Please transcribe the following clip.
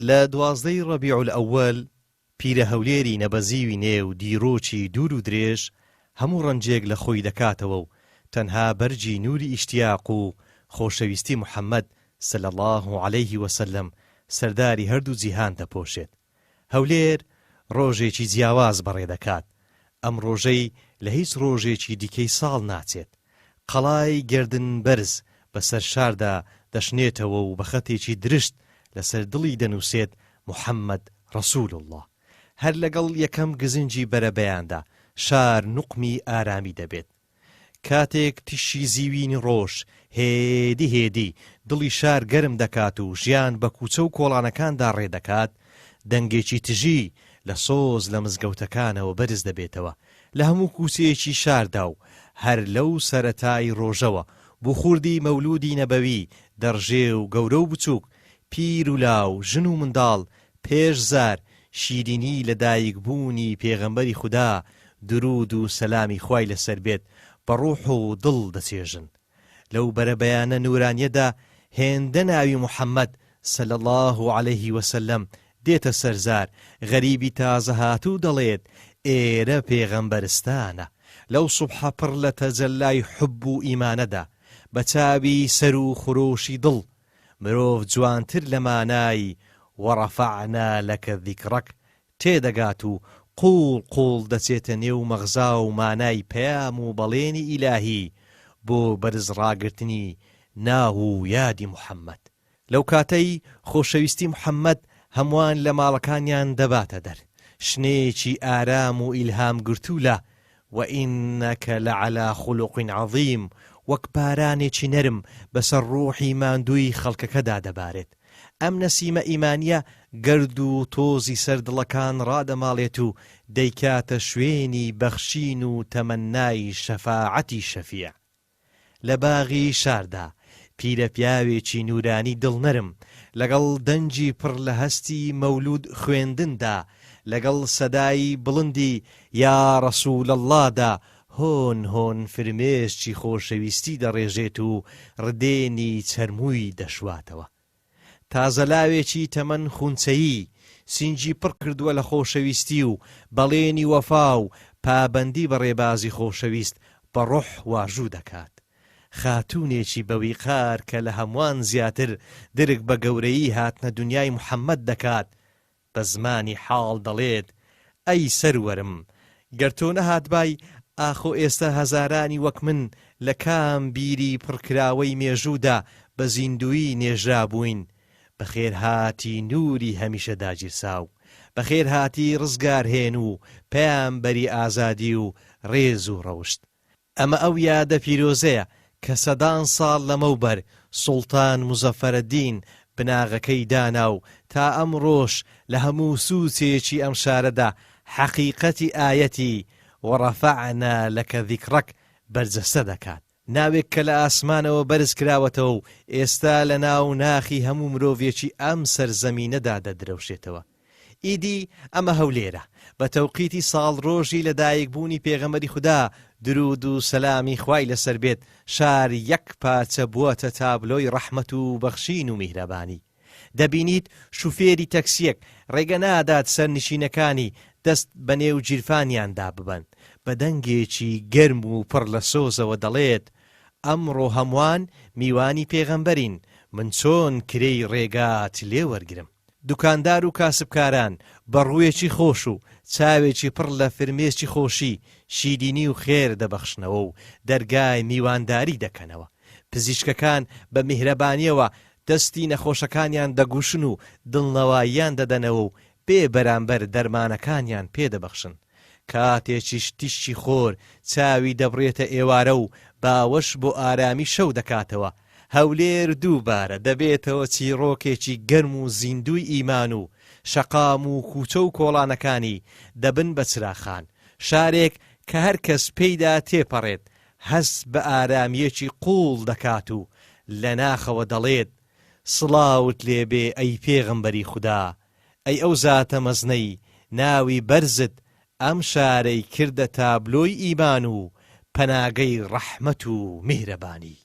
لە 12 ڕەبیع الأول پیرە هەولێری نەبەزیوی نێو دیرۆکی دوور و درێژ هەموو ڕەنجێک لە خۆی دەکاتەوە و تەنها بەرجی نووری ئیشتیاق و خۆشەویستی محەممەد صلی الله عليه وسلم سەرداری هەردوو جیهان دەپۆشێت. هەولێر ڕۆژێکی جیاواز بەڕێ دەکات. ئەم ڕۆژەی لە هیچ ڕۆژێکی دیکەی ساڵ ناچێت. قەڵای گردن بەرز بەسەر شاردا دەشنێتەوە و بە خەتێکی درشت لەسەر دڵی دەنووسێت محەممەد ڕەسوول الله. هەر لەگەڵ یەکەم گزنجی بەرەبەیاندا شار نوقمی ئارامی دەبێت. کاتێک تیشی زیوینی ڕۆژ هێدی دڵی شار گەرم دەکات و ژیان بە کوچە و کۆڵانەکاندا ڕێدەکات، دەنگێکی تژی لە سۆز لە مزگەوتەکانەوە بەرز دەبێتەوە لە هەموو کوچەیەکی شاردا و هەر لەو سەرەتای ڕۆژەوە بۆ خوردی مەولودی نەبەوی دەڕژێ و گەورە و بچووک، پیر و لاو، ژن و منداڵ، پێش زار شیرینی لە دایکبوونی پێغەمبەری خودا درود و سەلامی خوای لەسەر بێت بە ڕوح و دڵ دەچێژن. لەو بەرەبەیانە نورانیەدا هێندە ناوی محەممەد صلی الله عليه وسلم دێتە سەرزار، غەریبی تازە هاتوو دەڵێت ئێرە پێغەمبەرستانە. لەو سوبحە پڕ لە تەجەلای حوب و ئیمانەدا بە چاوی سەر و خۆشی دڵ مرۆڤ جوانتر لە مانای وەڕەفەعنا لەکە ذیکڕەک تێدەگات و قوڵ قوڵ دەچێتە نێو مەغزا و مانای پەیام و بەڵێنی ئیلاهی بۆ بەرز ڕاگرتنی ناو و یادی محەممەد. لەو کاتەی خۆشەویستی محەممەد هەمووان لە ماڵەکانیان دەباتە دەر، شنێکی ئارام و ئیلهام گرتوولە وئینەکە لەعەلا خوڵوقین عەظیم، وەک بارانێکی نەرم بەسەر ڕوحی ماندووی خەڵکەکەدا دەبارێت. ئەم نەسیمە ئیمانیە گەرد و تۆزی سەردڵەکان ڕادەماڵێت و دەیکاتە شوێنی بەخشین و تەمەنای شەفاعەتی شەفیع. لە باغی شاردا پیرە پیاوێکی نورانی دڵنەرم لەگەڵ دەنجی پڕ لە هەستی مەولود خوێندندا لەگەڵ سەدای بڵندی یا ڕەسوول اللهدا هۆن هۆن فرمێشکی خۆشەویستی دەڕێژێت و ڕدێنی چەرمووی دەشواتەوە. تازەلاوێکی تەمەن خونچەیی سینجی پڕ کردووە لە خۆشەویستی و بەڵێنی وەفا و پابەندی بە ڕێبازی خۆشەویست بە ڕوح واژوو دەکات. خاتوونێکی بەویقار کە لە هەمووان زیاتر درک بە گەورەیی هاتنە دنیای محەممەد دەکات، بە زمانی حاڵ دەڵێت ئەی سەروەرم، گەر تۆ نەهاتبای ئاخۆ ئێستا هەزارانی وەک من لە کام بیری پڕکراوەی مێژوودا بە زیندویی نێژرا بووین. بەخێر هاتی نووری هەمیشە داگیرساو، بەخێر هاتی ڕزگار هێن و پەیامبەری ئازادی و ڕێز و ڕەوشت. ئەمە ئەو یادە پیرۆزەیە کە سەدان ساڵ لەمەوبەر سوڵتان مزەفەرەدین بناغەکەی دانا و تا ئەم ڕۆژ لە هەموو سووچێکی ئەم شارەدا حەقیقەتی ئایەتی وەڕەفەعنا لەکە ذیکڕەک بەرجەستە دەکات. ناوێک کە لە ئاسمانەوە بەرز کراوەتەوە و ئێستا لە ناو ناخی هەموو مرۆڤێکی ئەم سەرزەمینەدا دەدرەوشێتەوە. ئیدی ئەمە هەولێرە بە تەوقیتی ساڵڕۆژی لەدایکبوونی پێغەمبەری خودا درود و سەلامی خوای لەسەر بێت شار یەک پارچە بووەتە تابلۆی ڕەحمەت و بەخشین و میهرەبانی. دەبینیت شوفێری تەکسیەک ڕێگە نادات سەرنشینەکانی دەست بە نێو جیرفانیاندا ببەن، بە دەنگێکی گەرم و پڕ لە سۆزەوە دەڵێت ئەمڕۆ هەمووان میوانی پێغەمبەرین، من چۆن کرێی ڕێگات لێ وەرگرم. دوکاندار و کاسبکاران بەڕوویەکی خۆش و چاوێکی پڕ لە فرمێسکی خۆشی شیرینی و خێر دەبەخشنەوە و دەرگای میوانداری دەکەنەوە. پزیشکەکان بە میهرەبانیەوە دەستی نەخۆشەکانیان دەگوشن و دڵنەواییان دەدەنەوە و بێ بەرامبەر دەرمانەکانیان پێدەبەخشن. کاتێکیش تیشتی خۆر چاوی دەبڕێتە ئێوارە و باوەش بۆ ئارامی شەو دەکاتەوە. هەولێر دووبارە دەبێتەوە چیرۆکێکی گەرم و زیندوی ئیمان و شەقام و کوچە و کۆڵانەکانی دەبن بە چراخان، شارێک کە هەر کەس پێیدا تێپەڕێت هەست بە ئارامیەکی قوڵ دەکات و لە ناخەوە دەڵێت سڵاوت لێبێ ئەی پێغەمبەری خودا، ئەی ئەو زاتە مەزنەی ناوی بەرزت ئەم شارەی کردە تابلۆی ئیمان و پەناگەی ڕەحمەت و میهرەبانی.